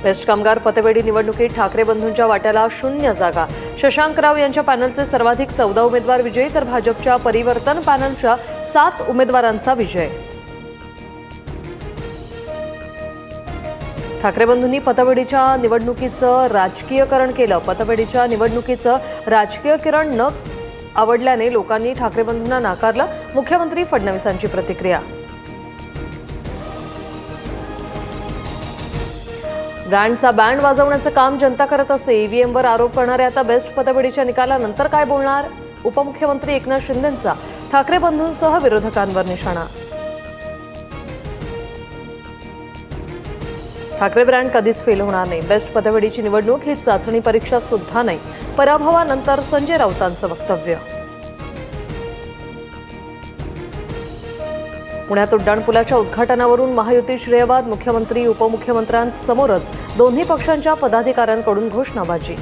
Best कामगार पतपेढी निवडणुकीत ठाकरे बंधूंच्या वाट्याला 0 जागा. शशांकराव यांच्या पॅनलचे सर्वाधिक 14 उमेदवार विजयी, तर भाजपच्या परिवर्तन पॅनलच्या 7 उमेदवारांचा विजय. ठाकरे बंधूंनी पतपेढीच्या निवडणुकीचं राजकीयकरण केलं. पतपेढीच्या निवडणुकीचं राजकीयकरण न आवडल्याने लोकांनी ठाकरे बंधूंना नाकारलं. मुख्यमंत्री फडणवीसांची प्रतिक्रिया. ब्रँडचा बँड वाजवण्याचं काम जनता करत असे. ईव्हीएमवर आरोप करणारे आता बेस्ट पतपेढीच्या निकालानंतर काय बोलणार? उपमुख्यमंत्री एकनाथ शिंदेंचा ठाकरे बंधूंसह विरोधकांवर निशाणा. ठाकरे ब्रँड कधीच फेल होणार नाही. बेस्ट पतपेढीची निवडणूक ही चाचणी परीक्षा सुद्धा नाही. पराभवानंतर संजय राऊतांचं वक्तव्य. पुण्यात उड्डाणपुलाच्या उद्घाटनावरून महायुती श्रेयवाद. मुख्यमंत्री उपमुख्यमंत्र्यांसमोरच दोन्ही पक्षांच्या पदाधिकाऱ्यांकडून घोषणाबाजी.